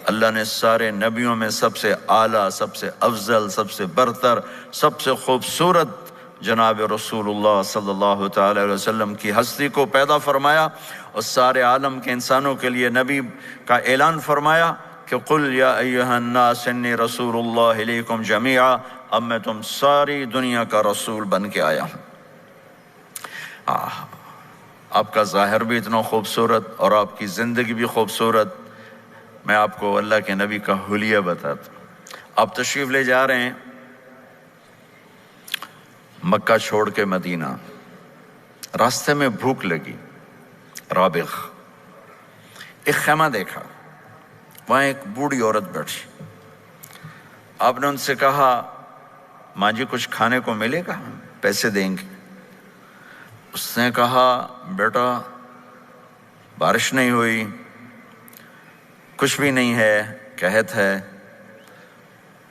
اللہ نے سارے نبیوں میں سب سے اعلیٰ، سب سے افضل، سب سے برتر، سب سے خوبصورت جناب رسول اللہ صلی اللہ تعالی علیہ وسلم کی ہستی کو پیدا فرمایا، اور سارے عالم کے انسانوں کے لیے نبی کا اعلان فرمایا کہ قل یا ایھا الناس انی رسول اللہ الیکم جمیعا، اب میں تم ساری دنیا کا رسول بن کے آیا ہوں۔ آپ کا ظاہر بھی اتنا خوبصورت اور آپ کی زندگی بھی خوبصورت۔ میں آپ کو اللہ کے نبی کا حلیہ بتاتا ہوں۔ آپ تشریف لے جا رہے ہیں مکہ چھوڑ کے مدینہ، راستے میں بھوک لگی، رابغ، ایک خیمہ دیکھا، وہاں ایک بوڑھی عورت بیٹھی۔ آپ نے ان سے کہا ماں جی کچھ کھانے کو ملے گا؟ پیسے دیں گے۔ اس نے کہا بیٹا بارش نہیں ہوئی، کچھ بھی نہیں ہے، قحط ہے،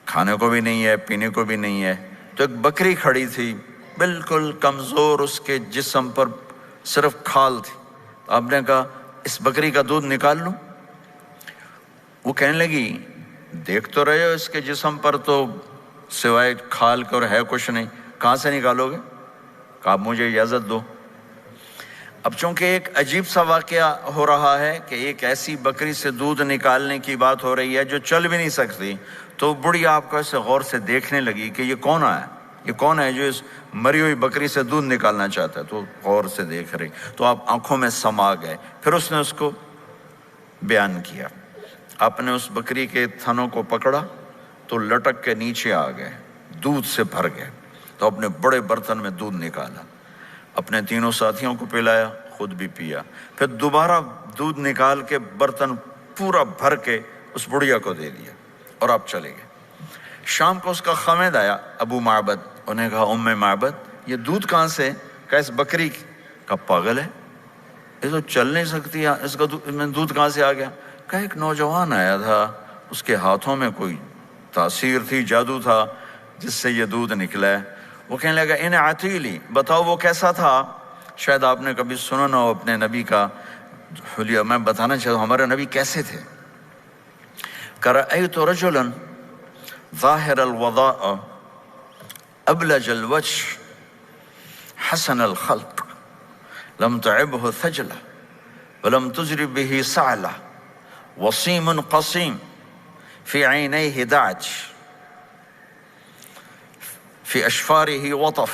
کھانے کو بھی نہیں ہے، پینے کو بھی نہیں ہے۔ تو ایک بکری کھڑی تھی، بالکل کمزور، اس کے جسم پر صرف کھال تھی۔ آپ نے کہا اس بکری کا دودھ نکال لوں؟ وہ کہنے لگی دیکھ تو رہے ہو اس کے جسم پر تو سوائے کھال کے اور ہے کچھ نہیں، کہاں سے نکالو گے؟ کہا مجھے اجازت دو۔ اب چونکہ ایک عجیب سا واقعہ ہو رہا ہے کہ ایک ایسی بکری سے دودھ نکالنے کی بات ہو رہی ہے جو چل بھی نہیں سکتی، تو بڑھی آپ کو ایسے غور سے دیکھنے لگی کہ یہ کون ہے، یہ کون ہے جو اس مری ہوئی بکری سے دودھ نکالنا چاہتا ہے؟ تو غور سے دیکھ رہی، تو آپ آنکھوں میں سما گئے۔ پھر اس نے اس کو بیان کیا۔ آپ نے اس بکری کے تھنوں کو پکڑا تو لٹک کے نیچے آ گئے، دودھ سے بھر گئے۔ تو اپنے بڑے برتن میں دودھ نکالا، اپنے تینوں ساتھیوں کو پلایا، خود بھی پیا، پھر دوبارہ دودھ نکال کے برتن پورا بھر کے اس بڑھیا کو دے دیا، اور آپ چلے گئے۔ شام کو اس کا خامد آیا، ابو معبد، انہیں کہا ام معبد یہ دودھ کہاں سے؟ کہا اس بکری کی۔ کہا پاگل ہے، یہ تو چل نہیں سکتی، اس کا دودھ کہاں سے آ گیا؟ کہا ایک نوجوان آیا تھا، اس کے ہاتھوں میں کوئی تاثیر تھی، جادو تھا، جس سے یہ دودھ نکلا ہے۔ وہ کہنے لگا ان عتیلی، بتاؤ وہ کیسا تھا؟ شاید آپ نے کبھی سنا نہ ہو اپنے نبی کا حلیہ، میں بتانا چاہتا ہوں ہمارے نبی کیسے تھے۔ رأیت رجلا ظاہر الوضاء ابلج الوجه حسن الخلق لم تعبه ثجلة ولم تجرب به سعلة وصيم قصيم في عينيه دعج في أشفاره وطف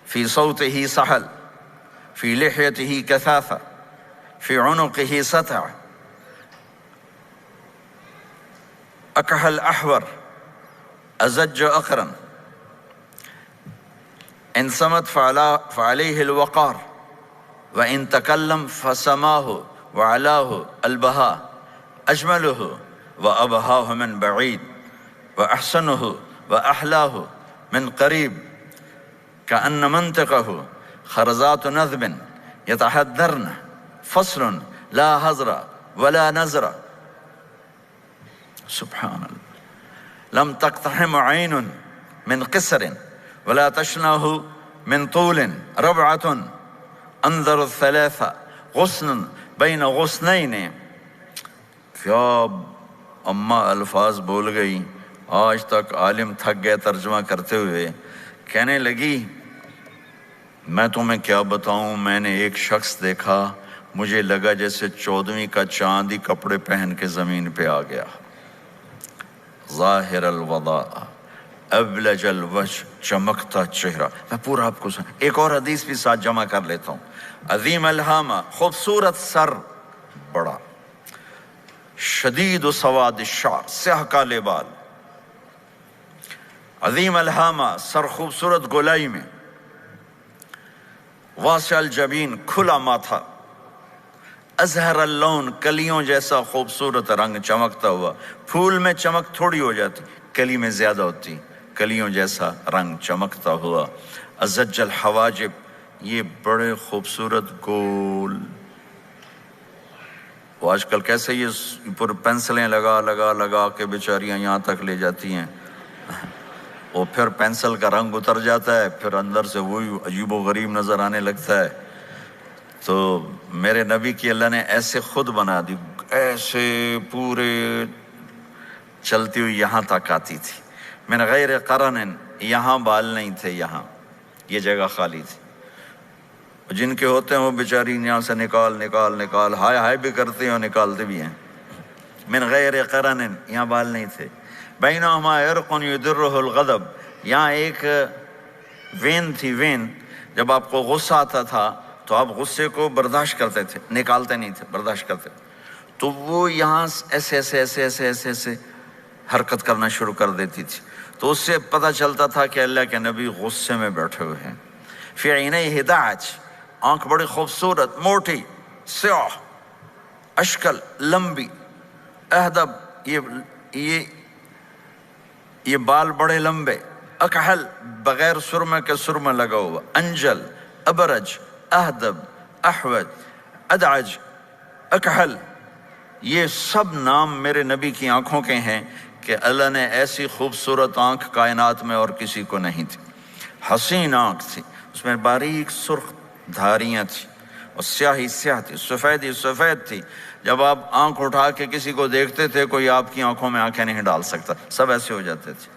في صوته سحل في لحيته كثافة في عنقه ستع أكحل أحور أزج أقرن إن صمت فعليه الوقار وإن تكلم فسماه وعلاه البهاء أجمله وأبهاه من بعيد وأحسنه وأحلاه من قريب كأن منطقه خرزات نذب يتحدرن فصل لا هزر ولا نزر سبحان الله لم تقتحم عين من قصر ولا تشنه من طول ربعة انظر الثلاثة غصن بين غصنين۔ کیا اماں الفاظ بول گئی، آج تک عالم تھک گئے ترجمہ کرتے ہوئے۔ کہنے لگی میں تمہیں کیا بتاؤں، میں نے ایک شخص دیکھا، مجھے لگا جیسے 14ویں کا چاند ہی کپڑے پہن کے زمین پہ آ گیا۔ ظاہر الوضاء ابلج الوجه، چمکتا چہرہ۔ میں پورا آپ کو ایک اور حدیث بھی ساتھ جمع کر لیتا ہوں۔ عظیم الہامہ، خوبصورت سر، بڑا، شدید سواد الشعر، سیاہ کالے بال، عظیم الہامہ، سر خوبصورت گولائی میں، واسع الجبین، کھلا ماتھا، ازہر اللون، کلیوں جیسا خوبصورت رنگ چمکتا ہوا۔ پھول میں چمک تھوڑی ہو جاتی، کلی میں زیادہ ہوتی، کلیوں جیسا رنگ چمکتا ہوا۔ ازج الحواجب، یہ بڑے خوبصورت گول، وہ آج کل کیسے یہ پر پینسلیں لگا کے بیچاریاں یہاں تک لے جاتی ہیں، اور پھر پینسل کا رنگ اتر جاتا ہے، پھر اندر سے وہی عجیب و غریب نظر آنے لگتا ہے۔ تو میرے نبی کی اللہ نے ایسے خود بنا دی، ایسے پورے چلتی ہوئی یہاں تک آتی تھی. من غیر قرن، یہاں بال نہیں تھے، یہاں یہ جگہ خالی تھی. جن کے ہوتے ہیں وہ بیچاری یہاں سے نکال نکال نکال ہائے ہائے بھی کرتے ہیں اور نکالتے بھی ہیں. من غیر قرن، یہاں بال نہیں تھے. بینہما عرق یدرہ الغضب، یہاں ایک وین تھی. وین، جب آپ کو غصہ آتا تھا تو آپ غصے کو برداشت کرتے تھے، نکالتے نہیں تھے، برداشت کرتے. تو وہ یہاں ایسے ایسے ایسے ایسے ایسے ایسے حرکت کرنا شروع کر دیتی تھی. تو اس سے پتہ چلتا تھا کہ اللہ کے نبی غصے میں بیٹھے ہوئے ہیں. فی عینیہ دعج، آنکھ بڑی خوبصورت، موٹی، سیاہ، اشکل، لمبی. اہدب، یہ بال بڑے لمبے. اکحل، بغیر سرمے کے سرمہ لگا ہوا. انجل، ابرج، اہدب، احوج، ادعج، اکحل، یہ سب نام میرے نبی کی آنکھوں کے ہیں کہ اللہ نے ایسی خوبصورت آنکھ کائنات میں اور کسی کو نہیں تھی. حسین آنکھ تھی، اس میں باریک سرخ دھاریاں تھیں اور سیاہی سیاہ تھی، سفیدی سفید تھی. جب آپ آنکھ اٹھا کے کسی کو دیکھتے تھے کوئی آپ کی آنکھوں میں آنکھیں نہیں ڈال سکتا، سب ایسے ہو جاتے تھے.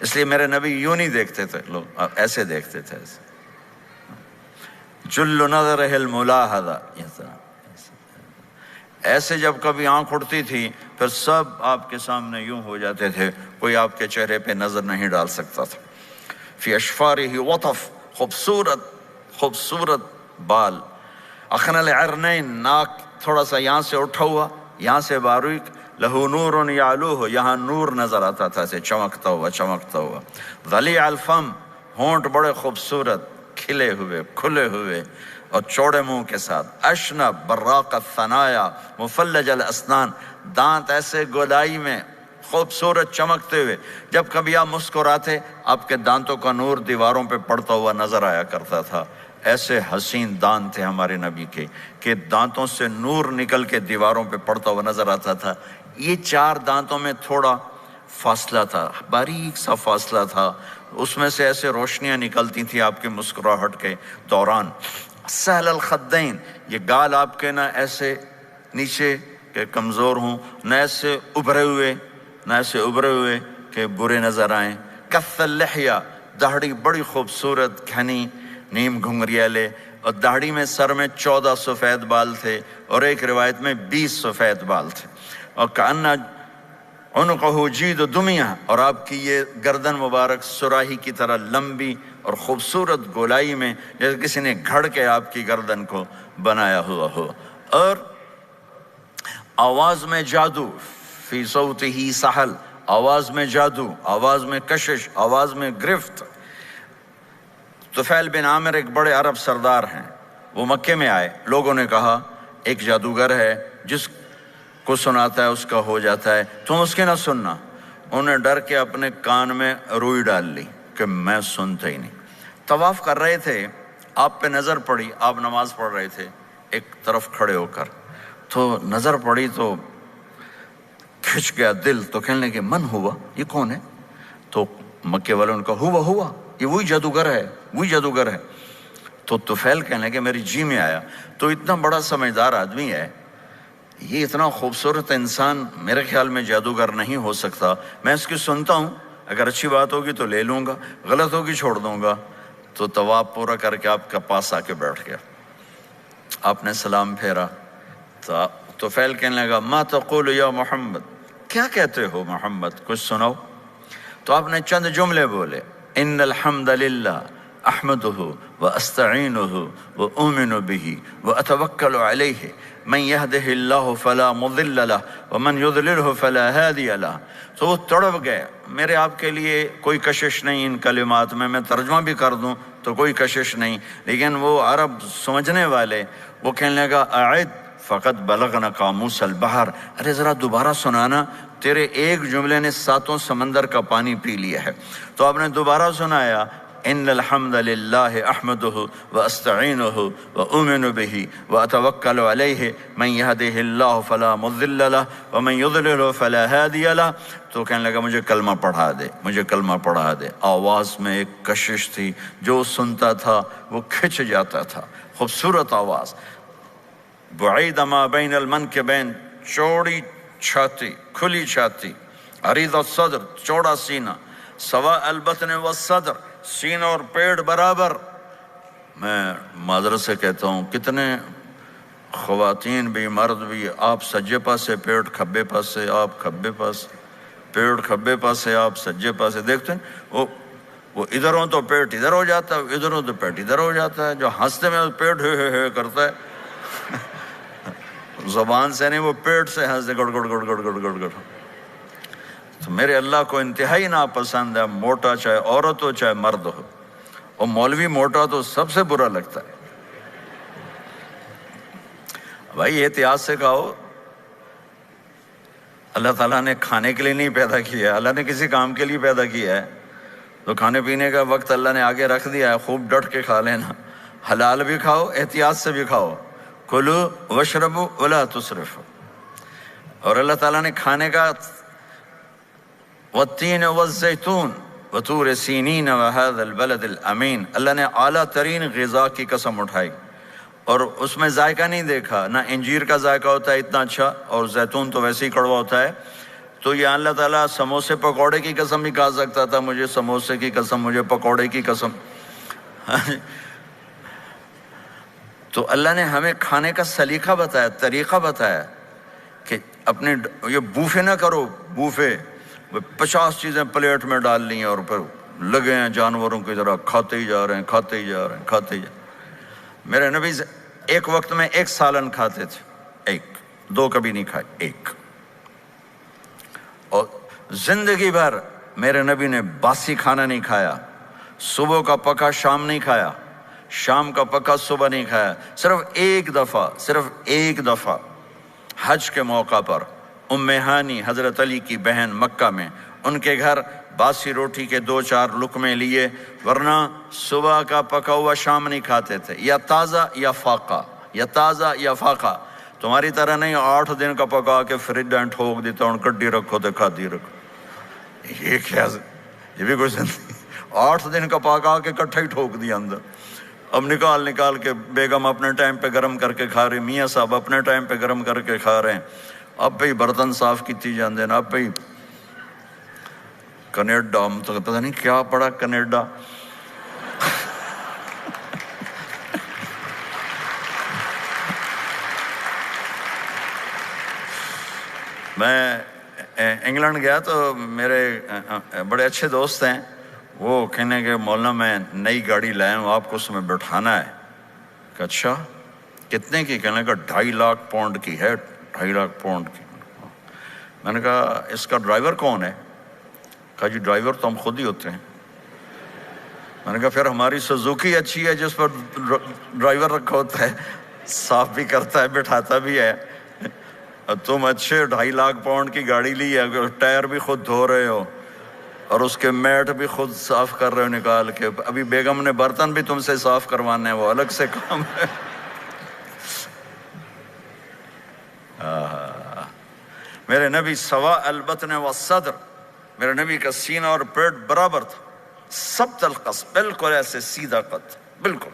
اس لیے میرے نبی یوں نہیں دیکھتے تھے، لوگ ایسے دیکھتے تھے. ایسے جل نظرہ الملاحظہ، ایسے جب کبھی آنکھ اٹھتی تھی پھر سب آپ کے سامنے یوں ہو جاتے تھے، کوئی آپ کے چہرے پہ نظر نہیں ڈال سکتا تھا. فی اشفارہ وطف، خوبصورت خوبصورت بال. اخنل عرنین، ناک تھوڑا سا یہاں سے اٹھا ہوا، یہاں سے باریک. لہو نور یعلوہ، یہاں نور نظر آتا تھا ایسے چمکتا ہوا چمکتا ہوا. ضلیع الفم، ہونٹ بڑے خوبصورت، کھلے ہوئے کھلے ہوئے اور چوڑے منہ کے ساتھ. اشنب براق الثنایا مفلج الاسنان، دانت ایسے گودائی میں خوبصورت چمکتے ہوئے. جب کبھی آپ مسکراتے آپ کے دانتوں کا نور دیواروں پہ پڑتا ہوا نظر آیا کرتا تھا. ایسے حسین دانت تھے ہمارے نبی کے کہ دانتوں سے نور نکل کے دیواروں پہ پڑتا ہوا نظر آتا تھا. یہ 4 دانتوں میں تھوڑا فاصلہ تھا، باریک سا فاصلہ تھا، اس میں سے ایسے روشنیاں نکلتی تھیں آپ کی مسکراہٹ کے دوران. سہل الخدین، یہ گال آپ کے نہ ایسے نیچے کہ کمزور ہوں، نہ ایسے ابھرے ہوئے کہ برے نظر آئیں. کث اللحیہ، داڑھی بڑی خوبصورت گھنی نیم گھنگریالے، اور داڑھی میں سر میں 14 سفید بال تھے اور ایک روایت میں 20 سفید بال تھے. اور کأنہ عنقہ جید دمیہ، اور آپ کی یہ گردن مبارک سراہی کی طرح لمبی اور خوبصورت گولائی میں، جیسے کسی نے گھڑ کے آپ کی گردن کو بنایا ہوا ہو. اور آواز میں جادو، فی صوتہ سحل، آواز میں جادو، آواز میں کشش، آواز میں گرفت. طفیل بن عامر ایک بڑے عرب سردار ہیں، وہ مکے میں آئے. لوگوں نے کہا ایک جادوگر ہے جس کو سناتا ہے اس کا ہو جاتا ہے، تم اس کے نہ سننا. انہوں نے ڈر کے اپنے کان میں روئی ڈال لی کہ میں سنتا ہی نہیں. طواف کر رہے تھے، آپ پہ نظر پڑی، آپ نماز پڑھ رہے تھے ایک طرف کھڑے ہو کر، تو نظر پڑی تو کھچ گیا دل. تو کہنے لگے من ہوا، یہ کون ہے؟ تو مکے والوں نے کہا ہوا یہ وہی جادوگر ہے. تو طفیل کہنے لگے میری جی میں آیا، تو اتنا بڑا سمجھدار آدمی ہے، یہ اتنا خوبصورت انسان میرے خیال میں جادوگر نہیں ہو سکتا. میں اس کی سنتا ہوں، اگر اچھی بات ہوگی تو لے لوں گا، غلط ہوگی چھوڑ دوں گا. تو طواف پورا کر کے آپ کے پاس آ کے بیٹھ گیا. آپ نے سلام پھیرا تو طفیل کہنے لگا ما تقول یا محمد، کیا کہتے ہو محمد، کچھ سناؤ. تو آپ نے چند جملے بولے، ان الحمد للہ احمدہ واستعینہ واؤمن بہ واتوکل علیہ من یہدہ اللہ فلا مضل لہ ومن یضللہ فلا ہادی لہ. تو وہ تڑپ گئے. میرے آپ کے لیے کوئی کشش نہیں ان کلمات میں ترجمہ بھی کر دوں تو کوئی کشش نہیں، لیکن وہ عرب سمجھنے والے وہ کہنے لگا اعد فقط بلغنا قاموس البحر، ارے ذرا دوبارہ سنانا، تیرے ایک جملے نے 7 سمندر کا پانی پی لیا ہے. تو آپ نے دوبارہ سنایا ان الحمد للہ احمدہ واستعینہ واؤمن بہ واتوکل علیہ من یہدہ اللہ فلا مضل لہ ومن یضللہ فلا ہادی لہ. تو کہنے لگا مجھے کلمہ پڑھا دے. آواز میں ایک کشش تھی، جو سنتا تھا وہ کھچ جاتا تھا. خوبصورت آواز. بعید ما بین المنکبین، چوڑی چھاتی، کھلی چھاتی، عریض الصدر چوڑا سینہ، سوا البطن والصدر سینہ اور پیٹ برابر۔ میں معذرت سے کہتا ہوں کتنے خواتین بھی مرد بھی، آپ سجے پاسے پیٹ کھبے پاسے، آپ کھبے پاس پیٹ کھبے پاسے، آپ سجے پاسے، دیکھتے ہیں وہ ادھر ہوں تو پیٹ ادھر ہو جاتا ہے، ادھر ہوں تو پیٹ ادھر ہو جاتا ہے۔ جو ہنستے میں پیٹ ہے کرتا ہے زبان سے نہیں، وہ پیٹ سے ہنستے گڑ گڑ گڑ گڑ گڑ گڑ گڑ۔ تو میرے اللہ کو انتہائی ناپسند ہے موٹا، چاہے عورت ہو چاہے مرد ہو، اور مولوی موٹا تو سب سے برا لگتا ہے۔ بھائی احتیاط سے کھاؤ، اللہ تعالیٰ نے کھانے کے لیے نہیں پیدا کیا ہے، اللہ نے کسی کام کے لیے پیدا کیا ہے، تو کھانے پینے کا وقت اللہ نے آگے رکھ دیا ہے، خوب ڈٹ کے کھا لینا، حلال بھی کھاؤ احتیاط سے بھی کھاؤ، کلو واشربوا ولا تسرفوا۔ اور اللہ تعالیٰ نے کھانے کا والتین والزیتون وطور سینین وہذا البلد الامین، اللہ نے اعلیٰ ترین غذا کی قسم اٹھائی، اور اس میں ذائقہ نہیں دیکھا، نہ انجیر کا ذائقہ ہوتا ہے اتنا اچھا، اور زیتون تو ویسے ہی کڑوا ہوتا ہے۔ تو یہ اللہ تعالیٰ سموسے پکوڑے کی قسم بھی کھا سکتا تھا، مجھے سموسے کی قسم، مجھے پکوڑے کی قسم۔ تو اللہ نے ہمیں کھانے کا سلیقہ بتایا، طریقہ بتایا کہ اپنے یہ بوفے نہ کرو، بوفے 50 چیزیں پلیٹ میں ڈال لی ہیں اور پھر لگے ہیں جانوروں کی طرح کھاتے ہی جا رہے ہیں، کھاتے ہی جا رہے ہیں، کھاتے ہی جا رہے ہیں۔ میرے نبی ایک وقت میں 1 سالن کھاتے تھے، 1 2 کبھی نہیں کھائے، 1۔ اور زندگی بھر میرے نبی نے باسی کھانا نہیں کھایا، صبح کا پکا شام نہیں کھایا، شام کا پکا صبح نہیں کھایا، صرف ایک دفعہ حج کے موقع پر ام ہانی حضرت علی کی بہن مکہ میں، ان کے گھر باسی روٹی کے 2-4 لقمے لیے، ورنہ صبح کا پکا ہوا شام نہیں کھاتے تھے، یا تازہ یا فاقہ، یا تازہ یا فاقہ۔ تمہاری طرح نہیں 8 دن کا پکا کے فریج میں ٹھوک دیتا ہوں، کڈی رکھو تو کھاتی رکھو۔ یہ کیا، یہ بھی کوئی زندگی؟ 8 دن کا پکا کے کٹھا ہی ٹھوک دیا اندر۔ اب نکال کے بیگم اپنے ٹائم پہ گرم کر کے کھا رہی، میاں صاحب اپنے ٹائم پہ گرم کر کے کھا رہے ہیں، اب پہ برتن صاف کیتی جاندے ہیں، اب پہ کینیڈا، ہم تو پتہ نہیں کیا پڑا کینیڈا۔ میں انگلینڈ گیا تو میرے بڑے اچھے دوست ہیں، وہ کہنے کہ مولانا میں نئی گاڑی لایا ہوں، آپ کو اس میں بٹھانا ہے۔ کہ اچھا کتنے کی؟ کہنے کا 2.5 لاکھ پاؤنڈ کی ہے، 2.5 لاکھ پاؤنڈ کی۔ میں نے کہا اس کا ڈرائیور کون ہے؟ کہا جی ڈرائیور تو ہم خود ہی ہوتے ہیں۔ میں نے کہا پھر ہماری سوزوکی اچھی ہے جس پر ڈرائیور رکھا ہوتا ہے، صاف بھی کرتا ہے بٹھاتا بھی ہے، تم اچھے 2.5 لاکھ پاؤنڈ کی گاڑی لی ہے، ٹائر بھی خود دھو رہے ہو اور اس کے میٹ بھی خود صاف کر رہے ہو نکال کے، ابھی بیگم نے برتن بھی تم سے صاف کروانے ہیں، وہ الگ سے کام ہے۔ میرے نبی سوا البطن والصدر، میرے نبی کا سینہ اور پیٹ برابر تھا، سبت القصد، بالکل ایسے سیدھا قد، بالکل۔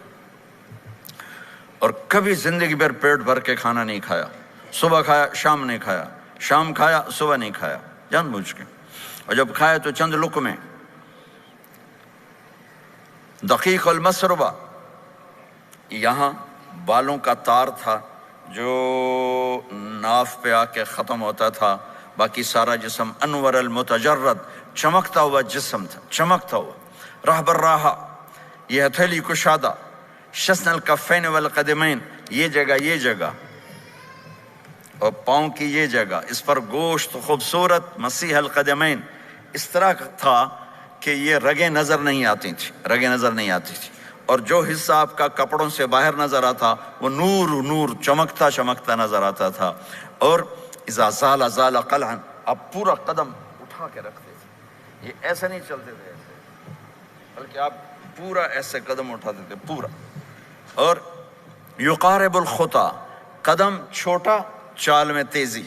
اور کبھی زندگی بھر پیٹ بھر کے کھانا نہیں کھایا، صبح کھایا شام نہیں کھایا، شام کھایا صبح نہیں کھایا، جان بوجھ کے، اور جب کھایا تو چند لقمے۔ دقیق المسربہ، یہاں بالوں کا تار تھا جو ناف پہ آ کے ختم ہوتا تھا، باقی سارا جسم انور المتجرد، چمکتا ہوا جسم تھا، چمکتا ہوا۔ راہ بر راہ، یہ ہتھیلی کشادہ، شسن الکفین والقدمین، یہ جگہ اور پاؤں کی یہ جگہ، اس پر گوشت خوبصورت، مسیح القدمین، اس طرح تھا کہ یہ رگیں نظر نہیں آتی تھی، اور جو حصہ آپ کا کپڑوں سے باہر نظر آتا وہ نور چمکتا نظر آتا تھا۔ اور اذا زال زال قلعا، آپ پورا قدم اٹھا کے رکھتے تھے، یہ ایسے نہیں چلتے تھے ایسے، بلکہ آپ پورا ایسے قدم اٹھاتے تھے پورا۔ اور یقارب الخطا، قدم چھوٹا چال میں تیزی،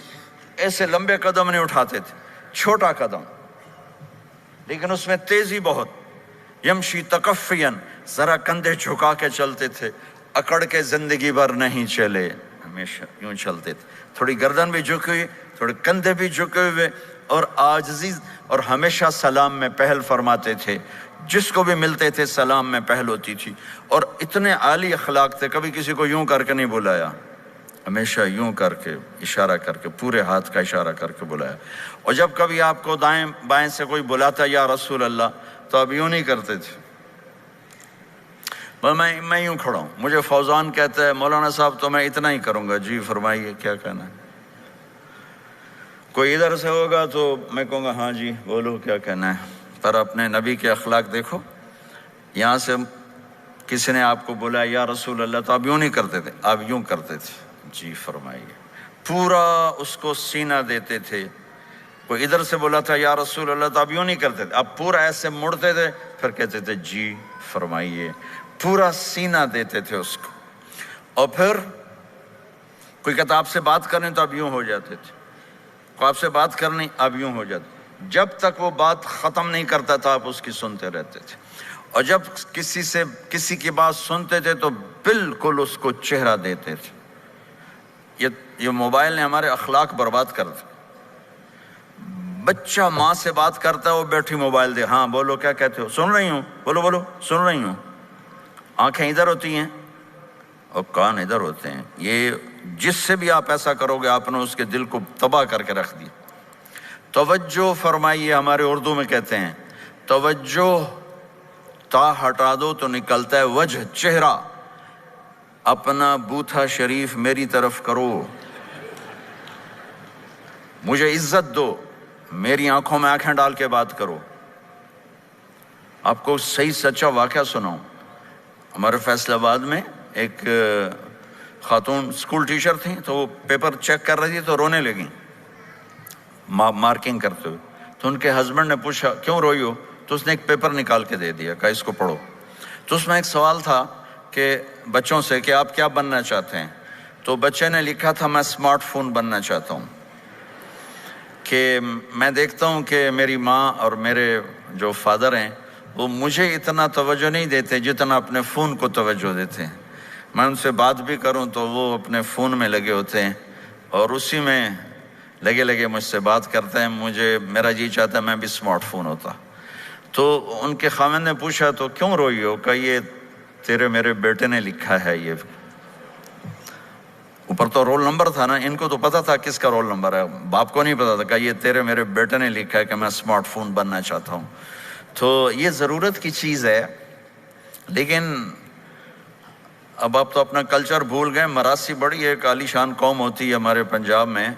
ایسے لمبے قدم نہیں اٹھاتے تھے، چھوٹا قدم لیکن اس میں تیزی بہت۔ یمشی تکفین، ذرا کندھے جھکا کے چلتے تھے، اکڑ کے زندگی بھر نہیں چلے، ہمیشہ یوں چلتے تھے، تھوڑی گردن بھی جھکی ہوئی، تھوڑے کندھے بھی جھکے ہوئے، اور عاجزی، اور ہمیشہ سلام میں پہل فرماتے تھے، جس کو بھی ملتے تھے سلام میں پہل ہوتی تھی، اور اتنے عالی اخلاق تھے، کبھی کسی کو یوں کر کے نہیں بلایا، ہمیشہ یوں کر کے اشارہ کر کے، پورے ہاتھ کا اشارہ کر کے بلایا۔ اور جب کبھی آپ کو دائیں بائیں سے کوئی بلاتا یا رسول اللہ، تو آپ یوں نہیں کرتے تھے، میں یوں کھڑا ہوں، مجھے فوزان کہتا ہے مولانا صاحب تو میں اتنا ہی کروں گا، جی فرمائیے کیا کہنا ہے۔ کوئی ادھر سے ہوگا تو میں کہوں گا ہاں جی بولو کیا کہنا ہے۔ پر اپنے نبی کے اخلاق دیکھو، یہاں سے کسی نے آپ کو بولا یا رسول اللہ تو آپ یوں نہیں کرتے تھے، آپ یوں کرتے تھے، جی فرمائیے، پورا اس کو سینہ دیتے تھے۔ کوئی ادھر سے بولا تھا یا رسول اللہ تو آپ یوں نہیں کرتے تھے، آپ پورا ایسے مڑتے تھے، پھر کہتے تھے جی فرمائیے، پورا سینہ دیتے تھے اس کو۔ اور پھر کوئی کہتا آپ سے بات کریں تو آپ یوں ہو جاتے تھے، کوئی آپ سے بات کرنی آپ یوں ہو جاتے، جب تک وہ بات ختم نہیں کرتا تھا آپ اس کی سنتے رہتے تھے۔ اور جب کسی کی بات سنتے تھے تو بالکل اس کو چہرہ دیتے تھے۔ یہ موبائل نے ہمارے اخلاق برباد کر دیا۔ بچہ ماں سے بات کرتا ہے، وہ بیٹھی موبائل دے، ہاں بولو کیا کہتے ہو، سن رہی ہوں، بولو بولو سن رہی ہوں، آنکھیں ادھر ہوتی ہیں اور کان ادھر ہوتے ہیں۔ یہ جس سے بھی آپ ایسا کرو گے آپ نے اس کے دل کو تباہ کر کے رکھ دیا۔ توجہ فرمائیے، ہمارے اردو میں کہتے ہیں توجہ، تا ہٹا دو تو نکلتا ہے وجہ، چہرہ، اپنا بوتھا شریف میری طرف کرو، مجھے عزت دو، میری آنکھوں میں آنکھیں ڈال کے بات کرو۔ آپ کو صحیح سچا واقعہ سناؤں، ہمارے فیصل آباد میں ایک خاتون اسکول ٹیچر تھیں، تو وہ پیپر چیک کر رہی تھی تو رونے لگیں مارکنگ کرتے ہوئے۔ تو ان کے ہسبینڈ نے پوچھا کیوں روئی ہو، تو اس نے ایک پیپر نکال کے دے دیا، کہا اس کو پڑھو۔ تو اس میں ایک سوال تھا کہ بچوں سے کہ آپ کیا بننا چاہتے ہیں، تو بچے نے لکھا تھا میں اسمارٹ فون بننا چاہتا ہوں، کہ میں دیکھتا ہوں کہ میری ماں اور میرے جو فادر ہیں وہ مجھے اتنا توجہ نہیں دیتے جتنا اپنے فون کو توجہ دیتے ہیں۔ میں ان سے بات بھی کروں تو وہ اپنے فون میں لگے ہوتے ہیں اور اسی میں لگے مجھ سے بات کرتے ہیں، میرا جی چاہتا ہے میں بھی اسمارٹ فون ہوتا۔ تو ان کے خاوند نے پوچھا تو کیوں روئی ہو، کہ یہ تیرے میرے بیٹے نے لکھا ہے، یہ اوپر تو رول نمبر تھا نا، ان کو تو پتا تھا کس کا رول نمبر ہے، باپ کو نہیں پتا تھا، کہ یہ تیرے میرے بیٹے نے لکھا ہے کہ میں اسمارٹ فون بننا چاہتا ہوں۔ تو یہ ضرورت کی چیز ہے، لیکن اب آپ تو اپنا کلچر بھول گئے۔ مراسی بڑی ایک عالی شان قوم ہوتی ہے ہمارے پنجاب میں،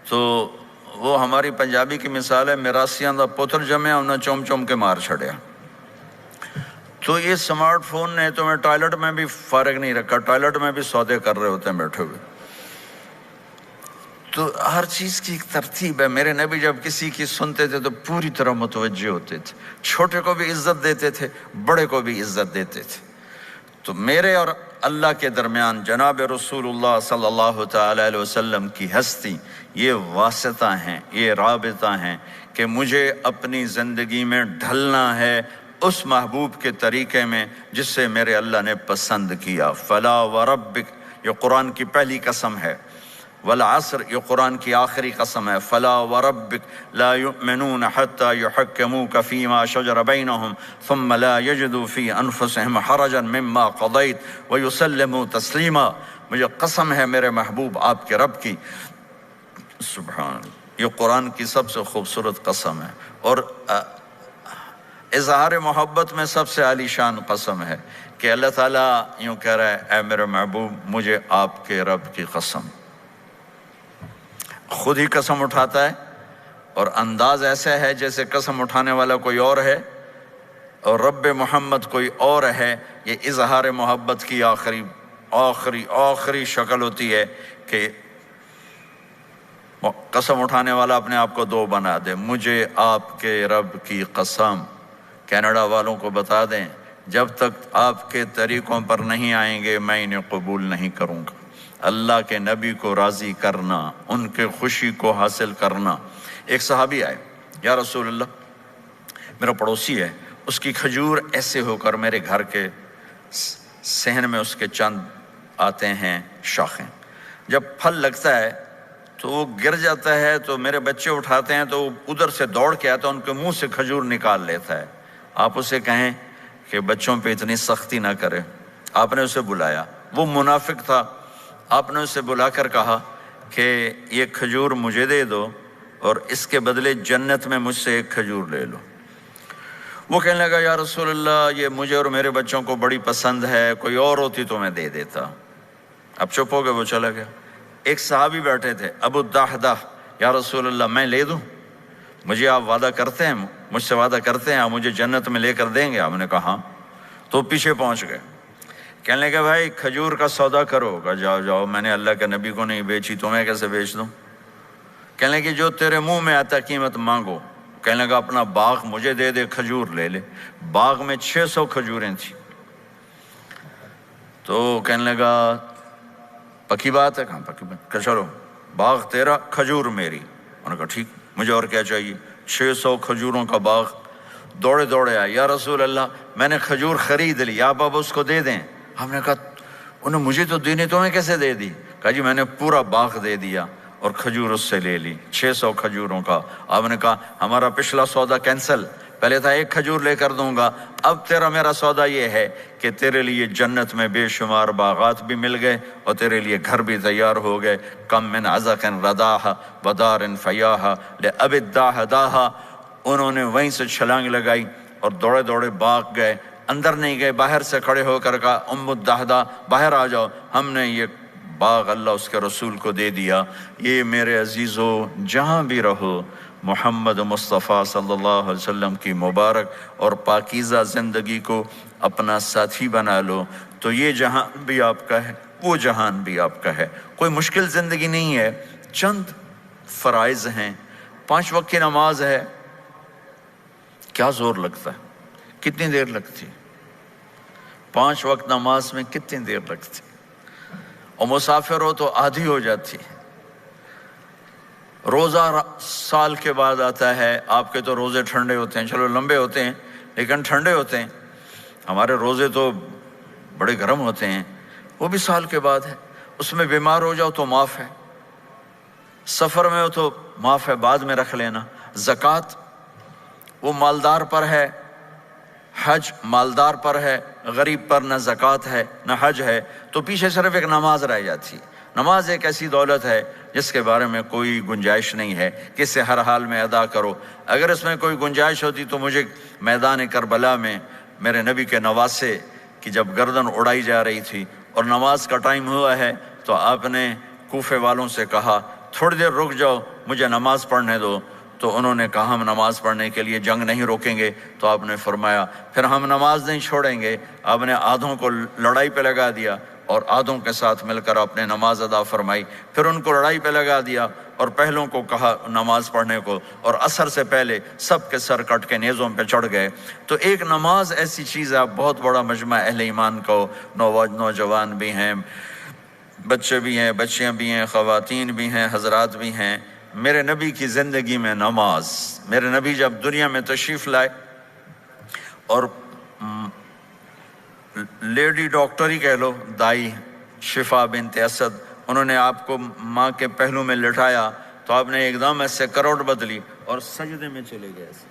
تو وہ ہماری پنجابی کی مثال ہے میراسیاں دا پتر جمیا انہیں چوم چوم کے مار چھڑیا۔ تو یہ سمارٹ فون نے تو میں ٹوائلٹ میں بھی فارغ نہیں رکھا، ٹوائلٹ میں بھی سودے کر رہے ہوتے ہیں بیٹھے ہوئے۔ تو ہر چیز کی ایک ترتیب ہے۔ میرے نبی جب کسی کی سنتے تھے تو پوری طرح متوجہ ہوتے تھے، چھوٹے کو بھی عزت دیتے تھے، بڑے کو بھی عزت دیتے تھے۔ تو میرے اور اللہ کے درمیان جناب رسول اللہ صلی اللہ تعالی علیہ وسلم کی ہستی، یہ واسطہ ہیں، یہ رابطہ ہیں کہ مجھے اپنی زندگی میں ڈھلنا ہے اس محبوب کے طریقے میں جس سے میرے اللہ نے پسند کیا۔ فلا وربک، یہ قرآن کی پہلی قسم ہے، والعصر یہ قرآن کی آخری قسم ہے۔ فلا وربک لا یؤمنون حتی یحکموک فیما شجر بینہم ثم لا یجدوا فی انفسہم حرجا مما قضیت ویسلموا تسلیما۔ مجھے قسم ہے میرے محبوب آپ کے رب کی، سبحان اللہ، یہ قرآن کی سب سے خوبصورت قسم ہے، اور اظہار محبت میں سب سے عالی شان قسم ہے کہ اللہ تعالیٰ یوں کہہ رہا ہے اے میرے محبوب مجھے آپ کے رب کی قسم۔ خود ہی قسم اٹھاتا ہے اور انداز ایسا ہے جیسے قسم اٹھانے والا کوئی اور ہے اور رب محمد کوئی اور ہے۔ یہ اظہار محبت کی آخری شکل ہوتی ہے کہ قسم اٹھانے والا اپنے آپ کو دو بنا دے۔ مجھے آپ کے رب کی قسم، کینیڈا والوں کو بتا دیں جب تک آپ کے طریقوں پر نہیں آئیں گے میں انہیں قبول نہیں کروں گا۔ اللہ کے نبی کو راضی کرنا، ان کے خوشی کو حاصل کرنا۔ ایک صحابی آئے، یا رسول اللہ میرا پڑوسی ہے، اس کی کھجور ایسے ہو کر میرے گھر کے صحن میں اس کے چند آتے ہیں شاخیں، جب پھل لگتا ہے تو وہ گر جاتا ہے تو میرے بچے اٹھاتے ہیں تو ادھر سے دوڑ کے آتا ہے، ان کے منہ سے کھجور نکال لیتا ہے۔ آپ اسے کہیں کہ بچوں پہ اتنی سختی نہ کرے۔ آپ نے اسے بلایا، وہ منافق تھا، آپ نے اسے بلا کر کہا کہ یہ کھجور مجھے دے دو اور اس کے بدلے جنت میں مجھ سے ایک کھجور لے لو۔ وہ کہنے لگا یا رسول اللہ یہ مجھے اور میرے بچوں کو بڑی پسند ہے، کوئی اور ہوتی تو میں دے دیتا۔ اب چپ ہو گئے، وہ چلا گیا۔ ایک صحابی بیٹھے تھے، ابو الدحدہ، یا رسول اللہ میں لے دوں؟ مجھے آپ وعدہ کرتے ہیں، مجھ سے وعدہ کرتے ہیں آپ مجھے جنت میں لے کر دیں گے؟ آپ نے کہا ہاں۔ تو پیچھے پہنچ گئے، کہنے لگے بھائی کھجور کا سودا کرو۔ کہا جاؤ جاؤ، میں نے اللہ کے نبی کو نہیں بیچی، تمہیں کیسے بیچ دوں؟ کہنے لگے جو تیرے منہ میں آتا قیمت مانگو۔ کہنے لگا اپنا باغ مجھے دے دے، کھجور لے لے۔ باغ میں 600 کھجوریں تھیں۔ تو کہنے لگا پکی بات ہے؟ کہاں پکی بات؟ کہ چلو باغ تیرا، کھجور میری۔ انہوں نے کہا ٹھیک، مجھے اور کیا چاہیے؟ 600 کھجوروں کا باغ۔ دوڑے دوڑے آئے، یا رسول اللہ میں نے کھجور خرید لی، آپ اب اس کو دے دیں۔ ہم نے کہا انہیں مجھے تو دینی، تمہیں کیسے دے دی؟ کہا جی میں نے پورا باغ دے دیا اور کھجور اس سے لے لی، 600 کھجوروں کا۔ آپ نے کہا ہمارا پچھلا سودا کینسل، پہلے تھا ایک کھجور لے کر دوں گا، اب تیرا میرا سودا یہ ہے کہ تیرے لیے جنت میں بے شمار باغات بھی مل گئے اور تیرے لیے گھر بھی تیار ہو گئے۔ کم من عزق رداح ودار فیاح لأب الدحداح۔ انہوں نے وہیں سے چھلانگ لگائی اور دوڑے دوڑے باغ گئے، اندر نہیں گئے، باہر سے کھڑے ہو کر کہا ام الدحدہ باہر آ جاؤ، ہم نے یہ باغ اللہ اس کے رسول کو دے دیا۔ یہ میرے عزیزو جہاں بھی رہو محمد مصطفیٰ صلی اللہ علیہ وسلم کی مبارک اور پاکیزہ زندگی کو اپنا ساتھی بنا لو، تو یہ جہان بھی آپ کا ہے، وہ جہان بھی آپ کا ہے۔ کوئی مشکل زندگی نہیں ہے، چند فرائض ہیں، 5 وقت کی نماز ہے، کیا زور لگتا ہے؟ کتنی دیر لگتی؟ 5 وقت نماز میں کتنی دیر لگتی؟ اور مسافر ہو تو آدھی ہو جاتی۔ روزہ سال کے بعد آتا ہے، آپ کے تو روزے ٹھنڈے ہوتے ہیں، چلو لمبے ہوتے ہیں لیکن ٹھنڈے ہوتے ہیں، ہمارے روزے تو بڑے گرم ہوتے ہیں، وہ بھی سال کے بعد ہے۔ اس میں بیمار ہو جاؤ تو معاف ہے، سفر میں ہو تو معاف ہے، بعد میں رکھ لینا۔ زکوٰۃ وہ مالدار پر ہے، حج مالدار پر ہے، غریب پر نہ زکوٰۃ ہے نہ حج ہے، تو پیچھے صرف ایک نماز رہ جاتی۔ نماز ایک ایسی دولت ہے جس کے بارے میں کوئی گنجائش نہیں ہے کہ اسے ہر حال میں ادا کرو۔ اگر اس میں کوئی گنجائش ہوتی تو مجھے میدان کربلا میں میرے نبی کے نواسے کی جب گردن اڑائی جا رہی تھی اور نماز کا ٹائم ہوا ہے تو آپ نے کوفے والوں سے کہا تھوڑی دیر رک جاؤ مجھے نماز پڑھنے دو، تو انہوں نے کہا ہم نماز پڑھنے کے لیے جنگ نہیں روکیں گے، تو آپ نے فرمایا پھر ہم نماز نہیں چھوڑیں گے۔ آپ نے آدھوں کو لڑائی پہ لگا دیا اور آدھوں کے ساتھ مل کر آپ نے نماز ادا فرمائی، پھر ان کو لڑائی پہ لگا دیا اور پہلوں کو کہا نماز پڑھنے کو، اور عصر سے پہلے سب کے سر کٹ کے نیزوں پہ چڑھ گئے۔ تو ایک نماز ایسی چیز ہے، بہت بڑا مجمع اہل ایمان کو، نوجوان بھی ہیں، بچے بھی ہیں، بچیاں بھی ہیں، خواتین بھی ہیں، حضرات بھی ہیں۔ میرے نبی کی زندگی میں نماز، میرے نبی جب دنیا میں تشریف لائے اور لیڈی ڈاکٹر ہی کہہ لو، دائی شفا بنت اسد، انہوں نے آپ کو ماں کے پہلو میں لٹایا تو آپ نے ایک دم ایسے کروٹ بدلی اور سجدے میں چلے گئے، ایسے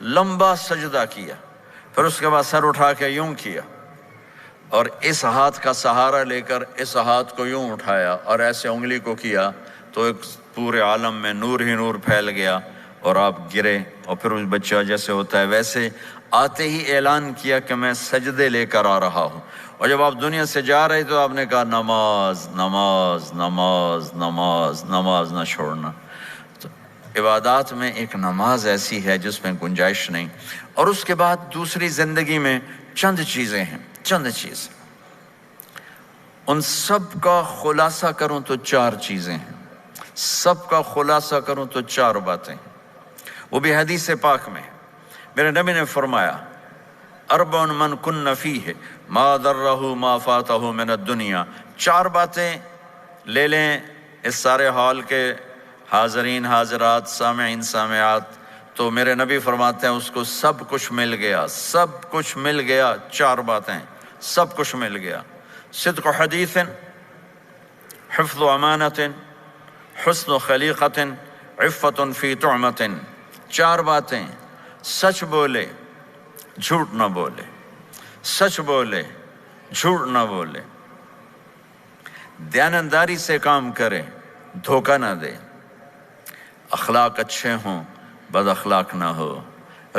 لمبا سجدہ کیا، پھر اس کے بعد سر اٹھا کے یوں کیا اور اس ہاتھ کا سہارا لے کر اس ہاتھ کو یوں اٹھایا اور ایسے انگلی کو کیا تو ایک پورے عالم میں نور ہی نور پھیل گیا اور آپ گرے، اور پھر اس بچہ جیسے ہوتا ہے ویسے آتے ہی اعلان کیا کہ میں سجدے لے کر آ رہا ہوں۔ اور جب آپ دنیا سے جا رہے تو آپ نے کہا نماز نماز نماز نماز نماز نہ چھوڑنا۔ تو عبادات میں ایک نماز ایسی ہے جس میں گنجائش نہیں۔ اور اس کے بعد دوسری زندگی میں چند چیزیں ہیں، چند چیز، ان سب کا خلاصہ کروں تو 4 چیزیں ہیں، سب کا خلاصہ کروں تو 4 باتیں، وہ بھی حدیث پاک میں۔ میرے نبی نے فرمایا اربع من کن فیہ ما ضرہ ما فاتہ من الدنیا، 4 باتیں لے لیں اس سارے ہال کے حاضرین حاضرات سامعین سامعات، تو میرے نبی فرماتے ہیں اس کو سب کچھ مل گیا، سب کچھ مل گیا۔ 4 باتیں، سب کچھ مل گیا۔ صدق حدیث، حفظ امانت، حسن خلیقت، عفت فی طعمت۔ 4 باتیں، سچ بولے جھوٹ نہ بولے، سچ بولے جھوٹ نہ بولے، دیانتداری سے کام کرے، دھوکہ نہ دے، اخلاق اچھے ہوں، بد اخلاق نہ ہو،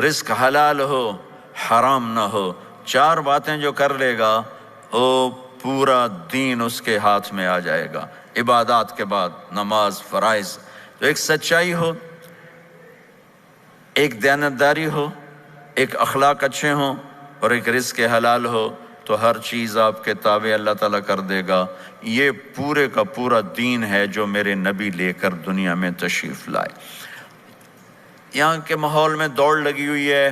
رزق حلال ہو، حرام نہ ہو۔ 4 باتیں جو کر لے گا وہ پورا دین اس کے ہاتھ میں آ جائے گا۔ عبادات کے بعد نماز، فرائض، تو ایک سچائی ہو، ایک دیانتداری ہو، ایک اخلاق اچھے ہوں، اور ایک رزق حلال ہو، تو ہر چیز آپ کے تابع اللہ تعالیٰ کر دے گا۔ یہ پورے کا پورا دین ہے جو میرے نبی لے کر دنیا میں تشریف لائے۔ یہاں کے ماحول میں دوڑ لگی ہوئی ہے،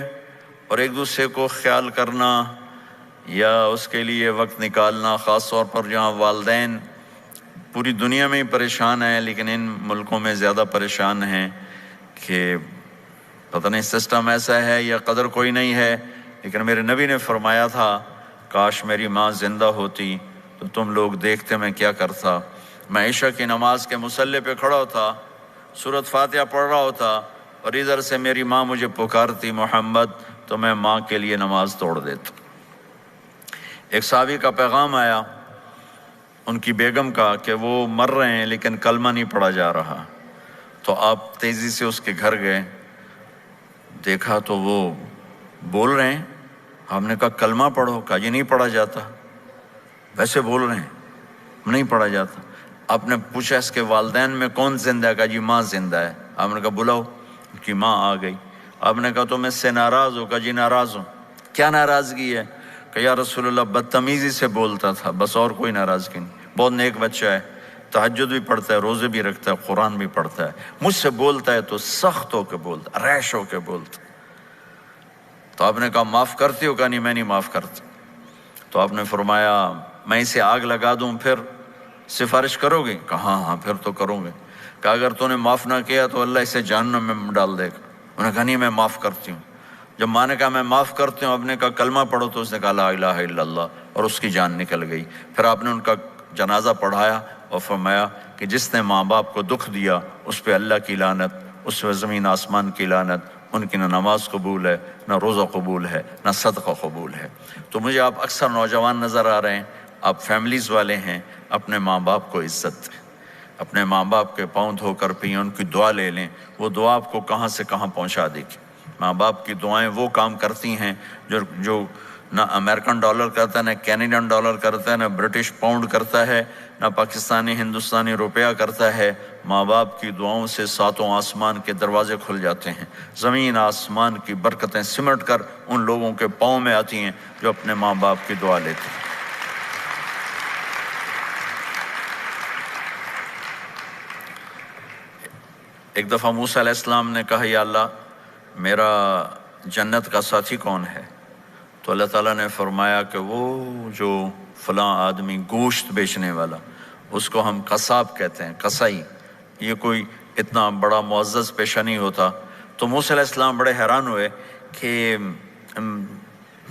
اور ایک دوسرے کو خیال کرنا یا اس کے لیے وقت نکالنا، خاص طور پر جہاں والدین پوری دنیا میں ہی پریشان ہیں، لیکن ان ملکوں میں زیادہ پریشان ہیں کہ پتہ نہیں سسٹم ایسا ہے یا قدر کوئی نہیں ہے۔ لیکن میرے نبی نے فرمایا تھا، کاش میری ماں زندہ ہوتی تو تم لوگ دیکھتے میں کیا کرتا۔ میں عشاء کی نماز کے مصلی پہ کھڑا ہوتا، سورۃ فاتحہ پڑھ رہا ہوتا، اور ادھر سے میری ماں مجھے پکارتی محمد، تو میں ماں کے لیے نماز توڑ دیتا۔ ایک صحابی کا پیغام آیا ان کی بیگم کا کہ وہ مر رہے ہیں لیکن کلمہ نہیں پڑھا جا رہا، تو آپ تیزی سے اس کے گھر گئے، دیکھا تو وہ بول رہے ہیں۔ ہم نے کہا کلمہ پڑھو، کہا یہ نہیں پڑھا جاتا، ویسے بول رہے ہیں نہیں پڑھا جاتا۔ آپ نے پوچھا اس کے والدین میں کون زندہ ہے؟ کہا جی ماں زندہ ہے۔ آپ نے کہا بلاؤ، ان کی ماں آ گئی۔ آپ نے کہا تم اس سے ناراض ہو؟ کہا جی ناراض ہوں۔ کیا ناراضگی ہے؟ کہ یا رسول اللہ بدتمیزی سے بولتا تھا، بس اور کوئی ناراضگی نہیں، بہت نیک بچہ ہے، تہجد بھی پڑھتا ہے، روزے بھی رکھتا ہے، قرآن بھی پڑھتا ہے، مجھ سے بولتا ہے تو سخت ہو کے بولتا، ریش ہو کے بولتا۔ تو آپ نے کہا معاف کرتی ہو؟ کہا نہیں میں نہیں معاف کرتا۔ تو آپ نے فرمایا میں اسے آگ لگا دوں پھر سفارش کرو گے؟ کہا ہاں ہاں پھر تو کروں گے۔ کہا اگر تو نے معاف نہ کیا تو اللہ اسے جہنم میں ڈال دے گا۔ انہوں نے کہا نہیں میں معاف کرتی ہوں۔ جب ماں نے کہا میں معاف کرتی ہوں، آپ نے کہا کلمہ پڑھو، تو اس نے کہا لا الہ الا اللہ، اور اس کی جان نکل گئی۔ پھر آپ نے ان کا جنازہ پڑھایا اور فرمایا کہ جس نے ماں باپ کو دکھ دیا اس پہ اللہ کی لعنت، اس پہ زمین آسمان کی لعنت، ان کی نہ نماز قبول ہے، نہ روزہ قبول ہے، نہ صدقہ قبول ہے۔ تو مجھے آپ اکثر نوجوان نظر آ رہے ہیں، آپ فیملیز والے ہیں، اپنے ماں باپ کو عزت دیں، اپنے ماں باپ کے پاؤں دھو کر پئیں، ان کی دعا لے لیں، وہ دعا آپ کو کہاں سے کہاں پہنچا دے گی۔ ماں باپ کی دعائیں وہ کام کرتی ہیں جو نہ امریکن ڈالر کرتا ہے، نہ کینیڈین ڈالر کرتا ہے، نہ برٹش پاؤنڈ کرتا ہے، نہ پاکستانی ہندوستانی روپیہ کرتا ہے۔ ماں باپ کی دعاؤں سے 7 آسمان کے دروازے کھل جاتے ہیں، زمین آسمان کی برکتیں سمٹ کر ان لوگوں کے پاؤں میں آتی ہیں جو اپنے ماں باپ کی دعا لیتے ہیں۔ ایک دفعہ موسیٰ علیہ السلام نے کہا یا اللہ میرا جنت کا ساتھی کون ہے؟ تو اللہ تعالیٰ نے فرمایا کہ وہ جو فلاں آدمی گوشت بیچنے والا، اس کو ہم قصاب کہتے ہیں، قصائی، یہ کوئی اتنا بڑا معزز پیشہ نہیں ہوتا۔ تو موسیٰ علیہ السلام بڑے حیران ہوئے کہ